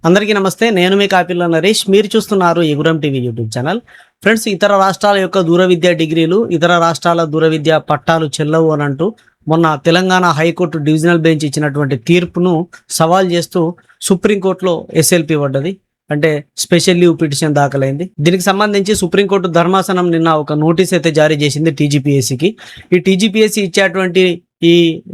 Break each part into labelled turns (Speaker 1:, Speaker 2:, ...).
Speaker 1: అందరికీ నమస్తే. నేను మీ కాపిల్ల నరేష్. మీరు చూస్తున్నారు ఎగురం టీవీ యూట్యూబ్ ఛానల్. ఫ్రెండ్స్, ఇతర రాష్ట్రాల యొక్క దూర విద్యా డిగ్రీలు, ఇతర రాష్ట్రాల దూర విద్యా పట్టాలు చెల్లవు అని అంటూ మొన్న తెలంగాణ హైకోర్టు డివిజనల్ బెంచ్ ఇచ్చినటువంటి తీర్పును సవాల్ చేస్తూ సుప్రీంకోర్టులో ఎస్ఎల్పి పడ్డది. అంటే స్పెషల్ లీవ్ పిటిషన్ దాఖలైంది. దీనికి సంబంధించి సుప్రీంకోర్టు ధర్మాసనం నిన్న ఒక నోటీస్ అయితే జారీ చేసింది టీజీపీఎస్సీకి. ఈ టీజీపీఎస్సీ ఇచ్చేటువంటి ఈ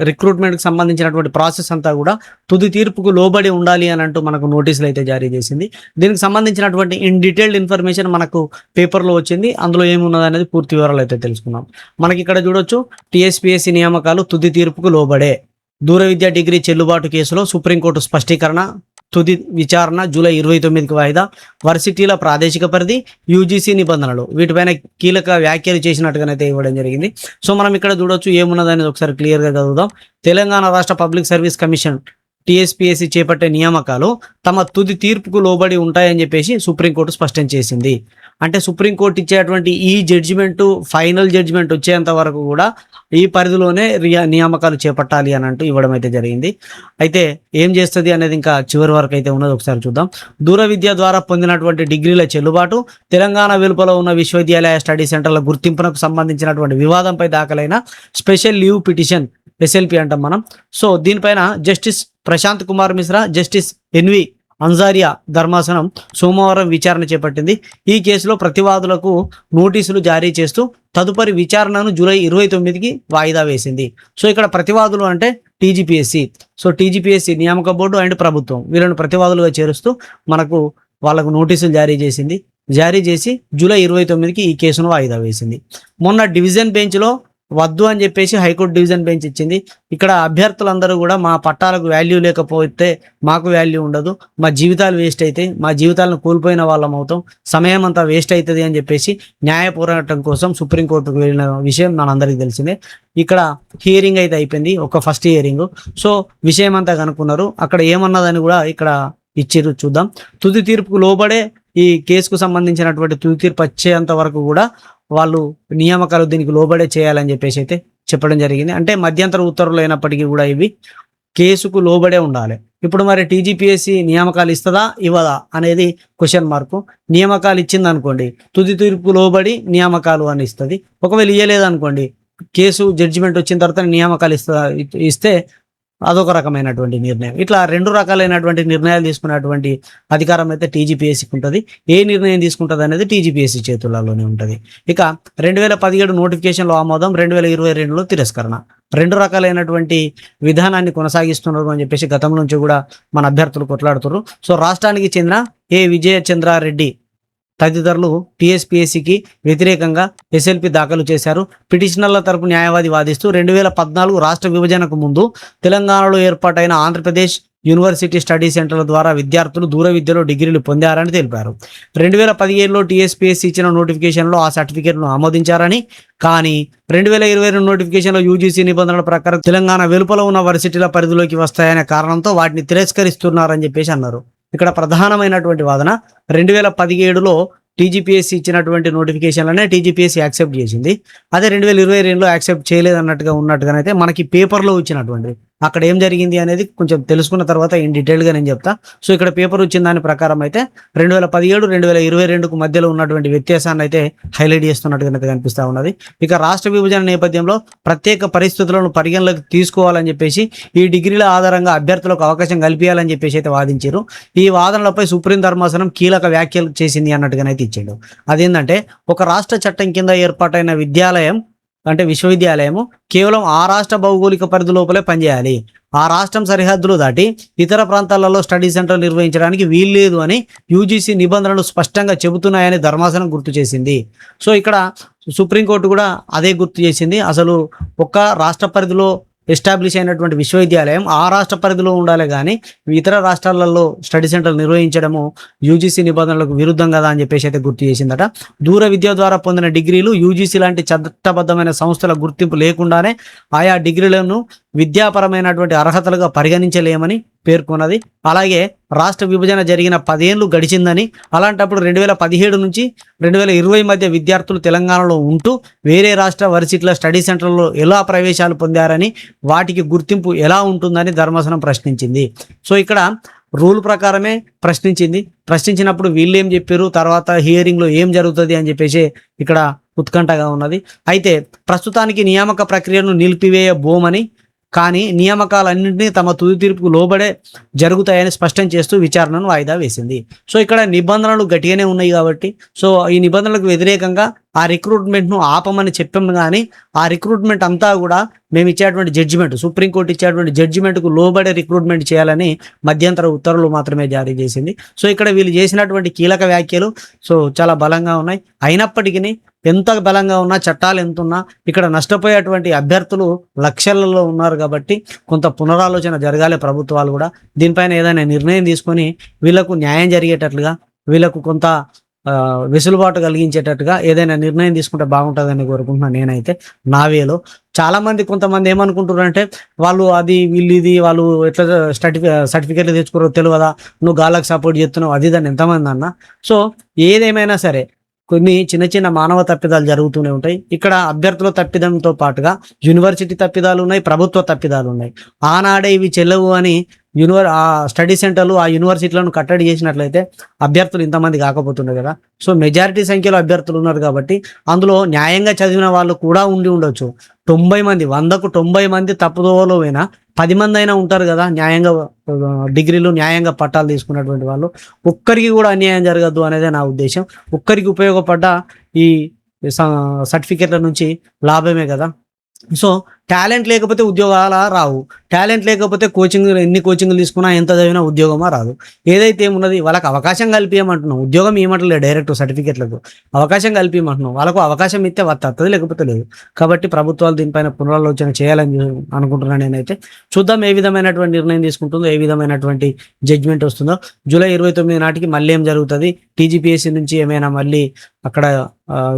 Speaker 1: రిక్రూట్మెంట్కి సంబంధించినటువంటి ప్రాసెస్ అంతా కూడా తుది తీర్పుకు లోబడి ఉండాలి అని అంటూ మనకు నోటీసులు అయితే జారీ చేసింది. దీనికి సంబంధించినటువంటి ఇన్ డీటెయిల్డ్ ఇన్ఫర్మేషన్ మనకు పేపర్లో వచ్చింది. అందులో ఏమున్నది అనేది పూర్తి వివరాలు అయితే తెలుసుకుందాం. మనకి ఇక్కడ చూడొచ్చు, టీఎస్పీఎస్సీ నియామకాలు తుది తీర్పుకు లోబడే, దూర విద్యా డిగ్రీ చెల్లుబాటు కేసులో సుప్రీంకోర్టు స్పష్టీకరణ, తుది విచారణ జూలై 29కి వాయిదా, వర్సిటీల ప్రాదేశిక పరిధి, యూజీసీ నిబంధనలు, వీటిపైన కీలక వ్యాఖ్యలు చేసినట్టుగానైతే ఇవ్వడం జరిగింది. సో మనం ఇక్కడ చూడొచ్చు ఏమున్నదనేది ఒకసారి క్లియర్గా చదువుదాం. తెలంగాణ రాష్ట్ర పబ్లిక్ సర్వీస్ కమిషన్ టీఎస్పీఎస్సీ చేపట్టే నియామకాలు తమ తుది తీర్పుకు లోబడి ఉంటాయని చెప్పేసి సుప్రీంకోర్టు స్పష్టం చేసింది. అంటే సుప్రీంకోర్టు ఇచ్చేటువంటి ఈ జడ్జిమెంట్, ఫైనల్ జడ్జిమెంట్ వచ్చేంత వరకు కూడా ఈ పరిధిలోనే నియామకాలు చేపట్టాలి అని అంటూ ఇవ్వడం అయితే జరిగింది. అయితే ఏం చేస్తుంది అనేది ఇంకా చివరి వరకు అయితే ఉన్నది, ఒకసారి చూద్దాం. దూర విద్య ద్వారా పొందినటువంటి డిగ్రీల చెల్లుబాటు, తెలంగాణ వెలుపల ఉన్న విశ్వవిద్యాలయ స్టడీ సెంటర్ల గుర్తింపునకు సంబంధించినటువంటి వివాదంపై దాఖలైన స్పెషల్ లీవ్ పిటిషన్, ఎస్ఎల్పి అంటాం మనం. సో దీనిపైన justice Prashant Kumar Mishra, justice N V Ansaria ధర్మాసనం సోమవారం విచారణ చేపట్టింది. ఈ కేసులో ప్రతివాదులకు నోటీసులు జారీ చేస్తూ తదుపరి విచారణను జూలై 29కి వాయిదా వేసింది. సో ఇక్కడ ప్రతివాదులు అంటే టీజీపీఎస్సీ, సో టీజీపీఎస్సీ నియామక బోర్డు అండ్ ప్రభుత్వం, వీళ్ళను ప్రతివాదులుగా చేరుస్తూ మనకు వాళ్ళకు నోటీసులు జారీ చేసింది. జారీ చేసి జూలై 29కి ఈ కేసును వాయిదా వేసింది. మొన్న డివిజన్ బెంచ్లో వద్దు అని చెప్పేసి హైకోర్టు డివిజన్ బెంచ్ ఇచ్చింది. ఇక్కడ అభ్యర్థులందరూ కూడా మా పట్టాలకు వాల్యూ లేకపోతే మాకు వాల్యూ ఉండదు, మా జీవితాలు వేస్ట్ అవుతాయి, మా జీవితాలను కోల్పోయిన వాళ్ళం అవుతాం, సమయం అంతా వేస్ట్ అవుతుంది అని చెప్పేసి న్యాయ పోరాటం కోసం సుప్రీంకోర్టుకు వెళ్ళిన విషయం మనందరికీ తెలిసిందే. ఇక్కడ హియరింగ్ అయితే అయిపోయింది, ఒక ఫస్ట్ హియరింగ్. సో విషయం అంతా కనుక్కున్నారు. అక్కడ ఏమన్నదని కూడా ఇక్కడ ఇచ్చిర్రు, చూద్దాం. తుది తీర్పుకు లోబడే ఈ కేసుకు సంబంధించినటువంటి తుది తీర్పు వచ్చేంత వరకు కూడా వాళ్ళు నియామకాలు దీనికి లోబడే చేయాలని చెప్పేసి అయితే చెప్పడం జరిగింది. అంటే మధ్యంతర ఉత్తర్వులు అయినప్పటికీ కూడా ఇవి కేసుకు లోబడే ఉండాలి. ఇప్పుడు మరి టీజీపీఎస్సీ నియామకాలు ఇస్తుందా ఇవ్వదా అనేది క్వశ్చన్ మార్కు. నియామకాలు ఇచ్చింది అనుకోండి, తుది తీర్పు లోబడి నియామకాలు అని ఇస్తుంది. ఒకవేళ ఇవ్వలేదనుకోండి, కేసు జడ్జిమెంట్ వచ్చిన తర్వాత నియామకాలు ఇస్తే అదొక రకమైనటువంటి నిర్ణయం. ఇట్లా రెండు రకాలైనటువంటి నిర్ణయాలు తీసుకునేటువంటి అధికారం అయితే టీజీపీఎస్సీకి ఉంటుంది. ఏ నిర్ణయం తీసుకుంటుంది అనేది టీజీపీఎస్సీ చేతులలోనే ఉంటుంది. ఇక 2017 నోటిఫికేషన్లో ఆమోదం, 2022లో తిరస్కరణ, రెండు రకాలైనటువంటి విధానాన్ని కొనసాగిస్తున్నారు అని చెప్పేసి గతం నుంచి కూడా మన అభ్యర్థులు కొట్లాడుతున్నారు. సో రాష్ట్రానికి చెందిన ఏ విజయచంద్రారెడ్డి తదితరులు టీఎస్పీఎస్సీకి వ్యతిరేకంగా ఎస్ఎల్పి దాఖలు చేశారు. పిటిషనర్ల తరపు న్యాయవాది వాదిస్తూ 2014 రాష్ట్ర విభజనకు ముందు తెలంగాణలో ఏర్పాటైన ఆంధ్రప్రదేశ్ యూనివర్సిటీ స్టడీ సెంటర్ల ద్వారా విద్యార్థులు దూర విద్యలో డిగ్రీలు పొందారని తెలిపారు. 2017లో టీఎస్పీఎస్సీ ఇచ్చిన నోటిఫికేషన్లో ఆ సర్టిఫికేట్ను ఆమోదించారని, కానీ 2022 నోటిఫికేషన్లో యూజీసీ నిబంధనల ప్రకారం తెలంగాణ వెలుపల ఉన్న వర్సిటీల పరిధిలోకి వస్తాయనే కారణంతో వాటిని తిరస్కరిస్తున్నారని చెప్పేసి అన్నారు. ఇక్కడ ప్రధానమైనటువంటి వాదన, 2017లో టీజీపీఎస్సీ ఇచ్చినటువంటి నోటిఫికేషన్లనే టీజీపీఎస్సీ యాక్సెప్ట్ చేసింది. అదే 2022లో యాక్సెప్ట్ చేయలేదన్నట్టుగా ఉన్నట్టుగానైతే మనకి పేపర్లో ఇచ్చినటువంటి, అక్కడ ఏం జరిగింది అనేది కొంచెం తెలుసుకున్న తర్వాత ఇన్ డీటెయిల్గా నేను చెప్తా. సో ఇక్కడ పేపర్ వచ్చిన దాని ప్రకారం అయితే 2017, 2022కు మధ్యలో ఉన్నటువంటి వ్యత్యాసాన్ని అయితే హైలైట్ చేస్తున్నట్టుగా కనిపిస్తూ ఉన్నది. ఇక రాష్ట్ర విభజన నేపథ్యంలో ప్రత్యేక పరిస్థితులను పరిగణలోకి తీసుకోవాలని చెప్పేసి ఈ డిగ్రీల ఆధారంగా అభ్యర్థులకు అవకాశం కల్పించాలని చెప్పేసి అయితే వాదించారు. ఈ వాదనలపై సుప్రీం ధర్మాసనం కీలక వ్యాఖ్యలు చేసింది అన్నట్టుగానైతే ఇచ్చాడు. అదేంటంటే, ఒక రాష్ట్ర చట్టం కింద ఏర్పాటైన విద్యాలయం అంటే విశ్వవిద్యాలయము కేవలం ఆ రాష్ట్ర భౌగోళిక పరిధి లోపలే పనిచేయాలి, ఆ రాష్ట్రం సరిహద్దులు దాటి ఇతర ప్రాంతాలలో స్టడీ సెంటర్లు నిర్వహించడానికి వీల్లేదు అని యూజీసీ నిబంధనలు స్పష్టంగా చెబుతున్నాయని ధర్మాసనం గుర్తు చేసింది. సో ఇక్కడ సుప్రీంకోర్టు కూడా అదే గుర్తు చేసింది. అసలు ఒక రాష్ట్ర పరిధిలో ఎస్టాబ్లిష్ అయినటువంటి విశ్వవిద్యాలయం ఆ రాష్ట్ర పరిధిలో ఉండాలి, కానీ ఇతర రాష్ట్రాలలో స్టడీ సెంటర్లు నిర్వహించడము యూజీసీ నిబంధనలకు విరుద్ధం కదా అని చెప్పేసి అయితే గుర్తు చేసిందట. దూర విద్య ద్వారా పొందిన డిగ్రీలు యూజీసీ లాంటి చట్టబద్ధమైన సంస్థల గుర్తింపు లేకుండానే ఆయా డిగ్రీలను విద్యాపరమైనటువంటి అర్హతలుగా పరిగణించలేమని పేర్కొన్నది. అలాగే రాష్ట్ర విభజన జరిగిన 10 ఏళ్ళు గడిచిందని, అలాంటప్పుడు 2017 నుంచి 2020 మధ్య విద్యార్థులు తెలంగాణలో ఉంటూ వేరే రాష్ట్ర వర్సిటీల స్టడీ సెంటర్లో ఎలా ప్రవేశాలు పొందారని, వాటికి గుర్తింపు ఎలా ఉంటుందని ధర్మాసనం ప్రశ్నించింది. సో ఇక్కడ రూల్ ప్రకారమే ప్రశ్నించినప్పుడు వీళ్ళు ఏం చెప్పారు, తర్వాత హియరింగ్లో ఏం జరుగుతుంది అని చెప్పేసి ఇక్కడ ఉత్కంఠగా ఉన్నది. అయితే ప్రస్తుతానికి నియామక ప్రక్రియను నిలిపివేయబోమని, కానీ నియామకాలన్నింటినీ తమ తుది తీర్పుకు లోబడే జరుగుతాయని స్పష్టం చేస్తూ విచారణను వాయిదా వేసింది. సో ఇక్కడ నిబంధనలు గట్టిగానే ఉన్నాయి కాబట్టి, సో ఈ నిబంధనలకు వ్యతిరేకంగా ఆ రిక్రూట్మెంట్ను ఆపమని చెప్పాము, కానీ ఆ రిక్రూట్మెంట్ అంతా కూడా మేము ఇచ్చేటువంటి జడ్జిమెంట్, సుప్రీంకోర్టు ఇచ్చేటువంటి జడ్జిమెంట్కు లోబడే రిక్రూట్మెంట్ చేయాలని మధ్యంతర ఉత్తర్వులు మాత్రమే జారీ చేసింది. సో ఇక్కడ వీళ్ళు చేసినటువంటి కీలక వ్యాఖ్యలు సో చాలా బలంగా ఉన్నాయి. అయినప్పటికీ ఎంత బలంగా ఉన్నా, చట్టాలు ఎంత ఉన్నా, ఇక్కడ నష్టపోయేటువంటి అభ్యర్థులు లక్షలలో ఉన్నారు కాబట్టి కొంత పునరాలోచన జరగాలి. ప్రభుత్వాలు కూడా దీనిపైన ఏదైనా నిర్ణయం తీసుకొని వీళ్ళకు న్యాయం జరిగేటట్లుగా, వీళ్ళకు కొంత వెసులుబాటు కలిగించేటట్టుగా ఏదైనా నిర్ణయం తీసుకుంటే బాగుంటుందని కోరుకుంటున్నాను నేనైతే నా వేలో. కొంతమంది ఏమనుకుంటున్నారంటే వాళ్ళు అది వీళ్ళు ఇది వాళ్ళు ఎట్లా సర్టిఫికేట్లు తెచ్చుకోరో తెలియదా, నువ్వు గాళ్ళకి సపోర్ట్ చేస్తున్నావు అది దాన్ని ఎంతమంది అన్న. సో ఏదేమైనా సరే కొన్ని చిన్న చిన్న మానవ తప్పిదాలు జరుగుతూనే ఉంటాయి. ఇక్కడ అభ్యర్థుల తప్పిదంతో పాటుగా యూనివర్సిటీ తప్పిదాలు ఉన్నాయి, ప్రభుత్వ తప్పిదాలు ఉన్నాయి. ఆనాడే ఇవి చెల్లవు అని ఆ స్టడీ సెంటర్లు, ఆ యూనివర్సిటీలను కట్టడి చేసినట్లయితే అభ్యర్థులు ఇంతమంది కాకపోతుండే కదా. సో మెజారిటీ సంఖ్యలో అభ్యర్థులు ఉన్నారు కాబట్టి అందులో న్యాయంగా చదివిన వాళ్ళు కూడా ఉండి ఉండొచ్చు. 90 మంది, 100కు 90 మంది తప్పుదోవలో పోయినా 10 మంది అయినా ఉంటారు కదా న్యాయంగా డిగ్రీలు, న్యాయంగా పట్టాలు తీసుకున్నటువంటి వాళ్ళు. ఒక్కరికి కూడా అన్యాయం జరగద్దు అనేదే నా ఉద్దేశం. ఒక్కరికి ఉపయోగపడ్డ ఈ సర్టిఫికెట్ల నుంచి లాభమే కదా. సో టాలెంట్ లేకపోతే ఉద్యోగాలు రావు, టాలెంట్ లేకపోతే ఎన్ని కోచింగ్లు తీసుకున్నా ఎంత చదివినా ఉద్యోగమా రాదు. ఏదైతే ఏమున్నది వాళ్ళకి అవకాశం కల్పించమంటున్నాం, ఉద్యోగం ఏమంటలేదు, డైరెక్ట్ సర్టిఫికెట్లకు అవకాశం కల్పించమంటున్నాం. వాళ్ళకు అవకాశం ఇస్తే వస్తుంది, లేకపోతే లేదు. కాబట్టి ప్రభుత్వాలు దీనిపైన పునరాలోచన చేయాలని అనుకుంటున్నాను నేనైతే. చూద్దాం ఏ విధమైనటువంటి నిర్ణయం తీసుకుంటుందో, ఏ విధమైనటువంటి జడ్జిమెంట్ వస్తుందో. జూలై 29 నాటికి మళ్ళీ ఏం జరుగుతుంది, టీజీపీఎస్సీ నుంచి ఏమైనా మళ్ళీ అక్కడ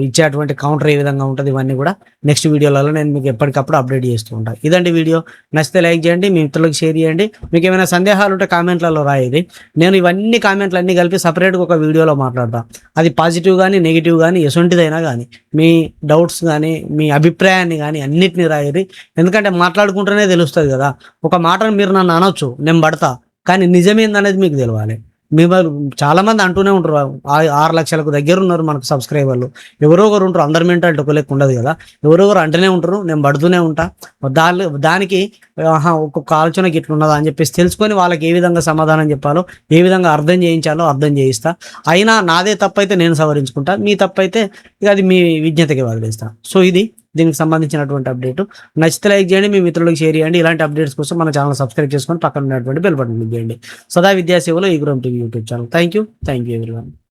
Speaker 1: ఇచ్చేటువంటి కౌంటర్ ఏ విధంగా ఉంటుంది, ఇవన్నీ కూడా నెక్స్ట్ వీడియోలలో నేను మీకు ఎప్పటికప్పుడు అప్డేట్ చేస్తూ ఉంటాను. ఇదండి వీడియో. నచ్చితే లైక్ చేయండి, మీ మిత్రులకు షేర్ చేయండి. మీకు ఏమైనా సందేహాలు ఉంటే కామెంట్లలో రాయండి. నేను ఇవన్నీ కామెంట్లు అన్నీ కలిపి సపరేట్గా ఒక వీడియోలో మాట్లాడతాను. అది పాజిటివ్ కానీ నెగిటివ్ కానీ ఎటువంటిదైనా కానీ మీ డౌట్స్ కానీ మీ అభిప్రాయాన్ని కానీ అన్నిటినీ రాయరి. ఎందుకంటే మాట్లాడుకుంటూనే తెలుస్తుంది కదా. ఒక మాటను మీరు నన్ను అనొచ్చు, నేను పడతా, కానీ నిజమేందనేది మీకు తెలవాలి. వాళ్ళు చాలామంది అంటూనే ఉంటారు, 6 లక్షలకు దగ్గర ఉన్నారు మనకు సబ్స్క్రైబర్లు. ఎవరో ఒకరు ఉంటారు, అందరి మెంటాలిటీ ఒక లెక్క ఉండదు కదా. ఎవరొకరు అంటూనే ఉంటారు, నేను పడుతూనే ఉంటా. దానికి ఒక్కొక్క ఆలోచనకి ఇట్లున్నదా అని చెప్పేసి తెలుసుకొని వాళ్ళకి ఏ విధంగా సమాధానం చెప్పాలో, ఏ విధంగా అర్థం చేయించాలో అర్థం చేయిస్తా. అయినా నాదే తప్పైతే నేను సవరించుకుంటా, మీ తప్పైతే ఇక అది మీ విజ్ఞతకి వదిలేస్తా. సో ఇది దీనికి సంబంధించినటువంటి అప్డేట్. నచ్చితే లైక్ చేయండి, మీ మిత్రులకు షేర్ చేయండి. ఇలాంటి అప్డేట్స్ కోసం మన ఛానల్ సబ్స్క్రైబ్ చేసుకొని పక్కన ఉన్నటువంటి బెల్ బటన్ క్లిక్ చేయండి. సదా విద్యాసేవలో ఈ Guram TV YouTube channel. Thank you everyone.